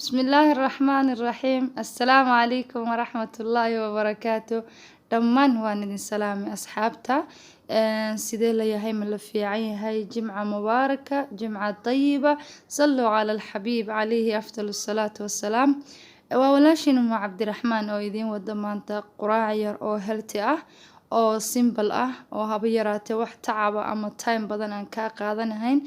بسم الله الرحمن الرحيم السلام عليكم ورحمة الله وبركاته دمان واندين سلامي أصحابتا سيدي لي هاي ملفيعي هاي جمعة مباركة جمعة طيبة صلوا على الحبيب عليه أفضل الصلاة والسلام وولاشين مع عبد الرحمن أو يدين ودمانتا قراعير أو هلتي oo simple oo haba yaraatee wax tacaba ama time badan aan ka qaadanahayn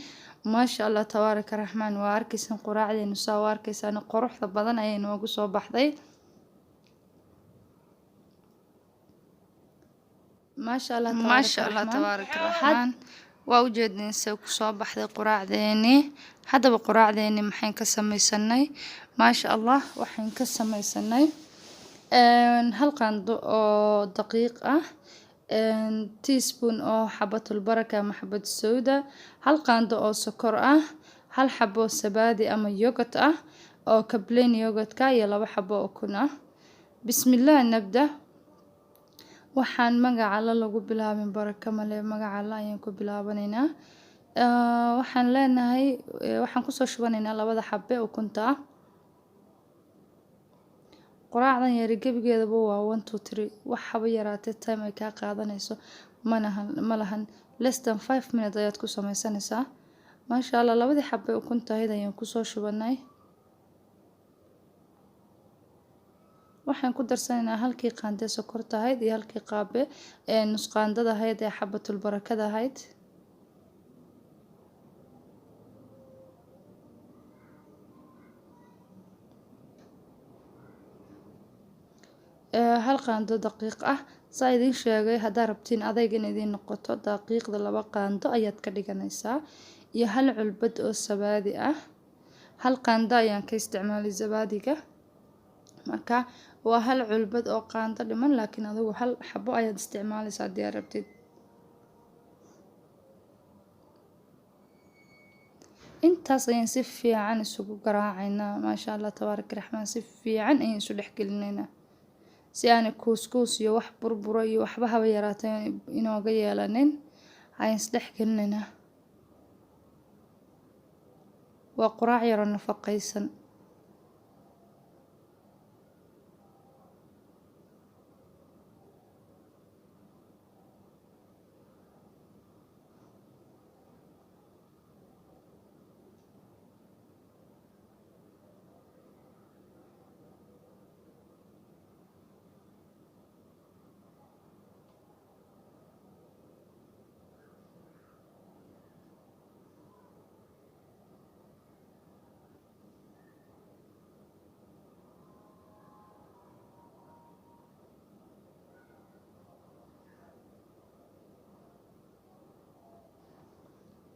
maasha Allah tabaaraka raxmaan waa arkaysan quraacdeenu soo arkaysan quruxda badan ayay noogu soo baxday maasha Allah tabaaraka raxmaan waa u jeedin say ku soo baxday quraacdeeni hadaba quraacdeeni maxay ka samaysanay maasha Allah waxaan ka samaysanay hal qaando oo daqiiq teaspoon oo xabatul baraka ama xabad sawda hal qaando oo sokor hal xabo sabaadi ama yogurt oo ka plain yogurt-ka iyo laba xabo oo kun bismillah nabda waxaan magaca alla lagu bilaabin baraka male magaca alla ayaan ku bilaabaneynaa waxaan leenahay waxaan ku soo shubanaynaa labada xabbe oo kunta quraacdan yar gabigeedaba waa 1 2 3 wax haba yaraatee time ay ka qaadanayso malahan less than 5 minutes ayaad ku samaysanaysaa maasha Allah labadii xabbe oo kunta ayaan ku soo shubanay waxaan ku darsanaynaa halkii qaande sokorta ahayd iyo halkii qaabe nus qaandada ahayd ee xabatul barakada ahayd hal qaando daqiiq saa idin sheegay hadaa rabtiin adayg in idin noqoto daqiiqda laba qaando ayaad ka dhiganaysaa iyo hal culbad oo sabaadi hal qaando ayaan ka isticmaalay sabaadiga marka waa hal culbad oo qaando dhiman laakiin adigu hal xabo ayaad isticmaalaysaa hadii aad rabtid intaas ayaan si fiican isugu garaacaynaa maasha Allah tabaaraka raxmaan si fiican ayaan isu dhex gelinaynaa si aan couscous iyo wax burbura iyo waxba haba yaraatee inooga yeelanin ayaan isdhex gelinaynaa waa quraac yar oo nafaqaysan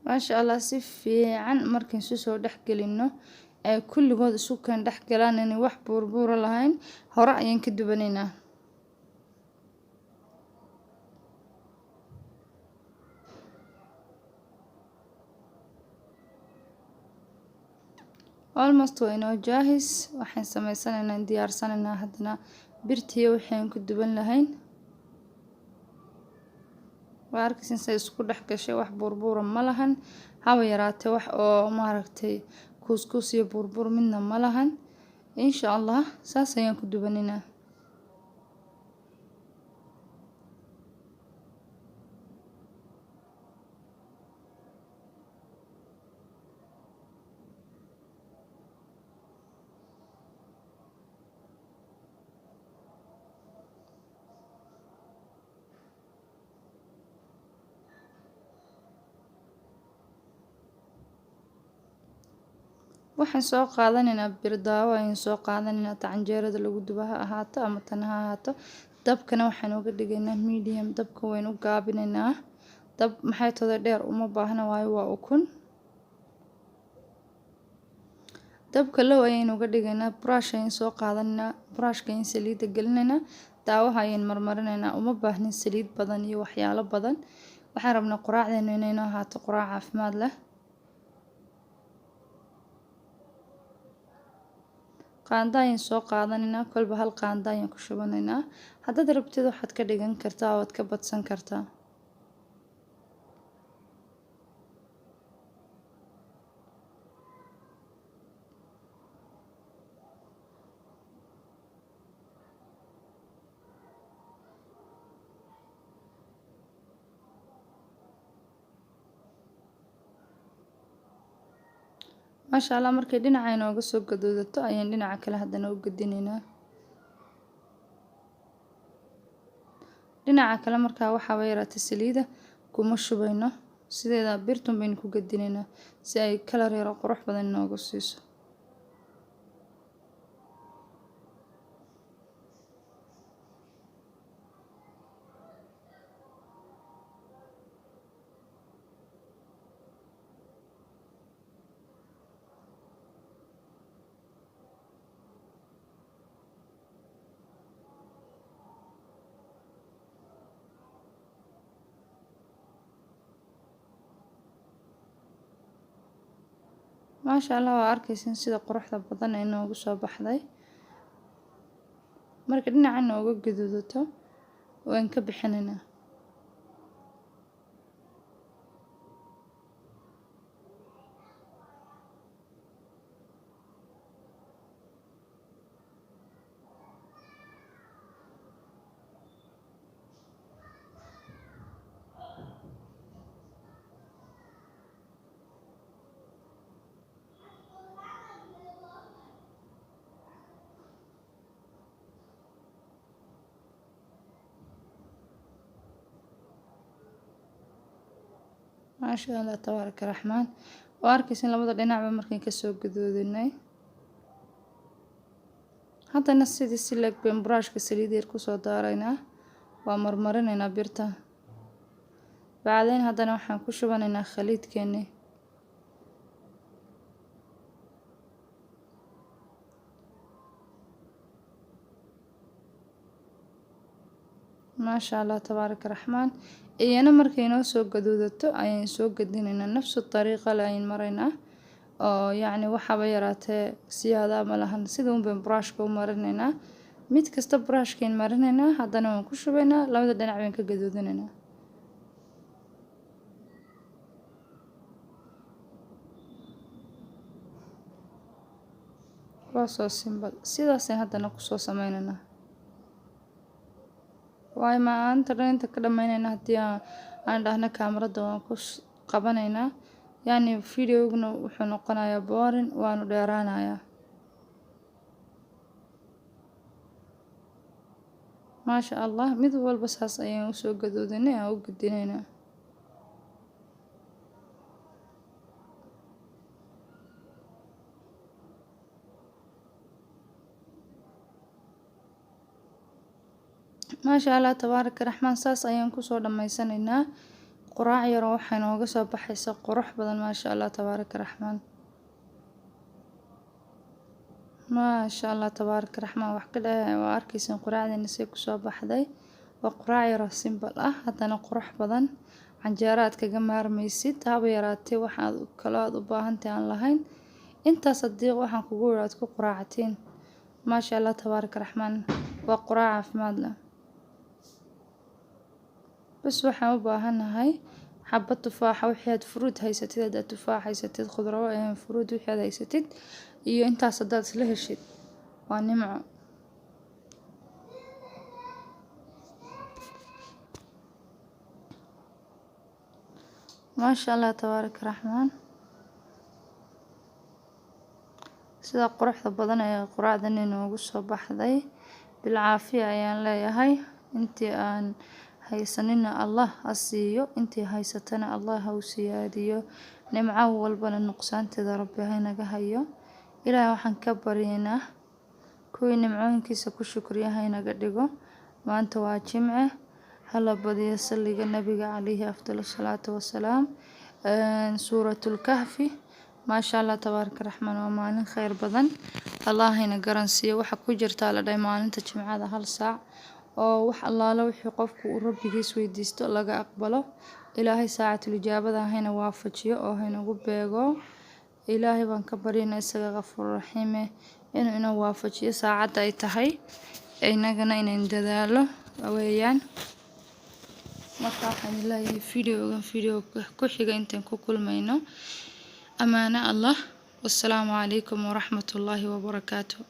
maasha Allah si fiican markaan soo dhex gelino ay kulligood isu kan dhex galaan in wax burbura lahayn hore ayaan ka dubanaynaa almost waa inoo jaahis waxaan samaysanaynaa diyaarsanaynaa hadana birtii waxaan ku duban lahayn waa arkaysan say isku dhex gashay wax burbura ma lahan haba yaraatee wax oo maaragtay couscous iyo burbur midna ma lahan insha Allah saas ayaan ku dubanaynaa waxaan soo qaadanaynaa birdaawo ayaan soo qaadanaynaa taanjeerada lagu dubaha ahaato ama tan ha ahaato dabkana waxaan uga dhigaynaa medium dabka weyn u gaabinaynaa dab maxay toda dheer uma baahna waayo waa ukun dabka low ayaan uga dhigaynaa brush ayaan soo qaadanaynaa brushka ayaan saliida gelinaynaa daawaha ayaan marmarinaynaa uma baahnin saliid badan iyo waxyaalo badan waxaan rabnaa quraacdeenu inay noo ahaato quraac caafimaad leh qaando ayaan soo qaadanaynaa kolba hal qaando ayaan ku shubanaynaa haddaad rabtid waxaad ka dhigan kartaa oo ka badsan kartaa maasha allah markay dhinaca inooga soo gaduudato ayaan dhinaca kale haddana u gedinaynaa. dhinaca kale markaa waxaa yaraatay saliida kuma shubayno, sideeda birtun baynu ku gedinaynaa si ay kalar yar oo qurux badan inoogu siiso. maasha allah waa arkaysin sida quruxda badan ee inoogu soo baxday. marka dhinaca inooga gaduudato waan ka bixinaynaa. maasha allah tabaaraka raxmaan. waa arkaysin labada dhinacba markaan kasoo gaduudinay. haddana sidii si leeg baan buraashka saliid yar kusoo daaraynaa, waa marmarinaynaa birta. bacdayn haddana waxaan ku shubanaynaa khaliidkeennii. maasha allah tabaaraka raxmaan. iyana markay noo soo gaduudato ayaan soo gedinaynaa nafsu dariiqa le ayaan maraynaa, oo yacni waxaaba yaraatee siyaada ma lahan, sida un baan buraashka u marinaynaa. mid kasta buraashkayn marinaynaa, haddana waan ku shubaynaa, labada dhinac baan ka gaduudinaynaa. waa soo simbal sidaasaan haddana kusoo sameynaynaa. waayo maanta dhan inta ka dhammaynayna haddii aan dhahno kaamarada waan ku qabanaynaa, yacni videoguna wuxuu noqonayaa boring, waanu dheeraanayaa. maasha allah mid walba saas ayaan usoo gaduudinay aan u gedinaynaa. maasha allah tabaaraka raxmaan. saas ayaan kusoo dhammaysanaynaa. quraac yaroo waxay nooga soo baxaysa qurux badan. maasha allah tabaaraka raxmaan. maasha allah tabaaraka raxmaan. wax ka dhahay waa arkaysin quraacdeena say kusoo baxday. waa quraac yaroo simbal ah haddana qurux badan. canjeero aad kaga maarmaysid, haba yaraatee waxaad kaloo aad u baahantahay aan lahayn. intaas haddii waxaan kugu yidhi aad ku quraacatiin, maasha allah tabaaraka raxmaan, waa quraac caafimaad leh. bas waxaan u baahanahay xabad tufaaxa, wixii aad fruit haysatid, haddaad tufaax haysatid, khudro fruit wixii aad haysatid, iyo intaas haddaad isla heshid waa nimco. maasha allah tabaaraka raxmaan. sida quruxda badan ee quraacdan inoogu soo baxday. bilcaafiya ayaan leeyahay. intii aan haysanina allah ha siiyo, intii haysatana allah ha u siyaadiyo. nimco walbana nuqsaanteeda rabbi haynaga hayo. ilaahay waxaan ka baryaynaa kuwii nimcooyinkiisa ku shukriya haynaga dhigo. maanta waa jimce, hala badiyo salliga nabiga calayhi afdalu salaatu wasalaam. suuratul kahfi. maasha allah tabaaraka raxmaan. waa maalin khayr badan, allah hayna garansiiyo. waxa ku jirtaa la dhahay maalinta jimcada 1 saac oo wax allaala wixii qofku uu rabbigiis weydiisto laga aqbalo. ilaahay saacatul ijaabada hayna waafajiyo oo haynagu beego. ilaahay baan ka baryaynaa isaga ghafuur raxiime inuu ina waafajiyo saacadda ay tahay, inagana inaan dadaalo weeyaan. marka waxaan leeyahay video ku xiga intaan ku kulmayno. amaana allah. wassalaamu calaykum waraxmatullaahi wabarakaatuh.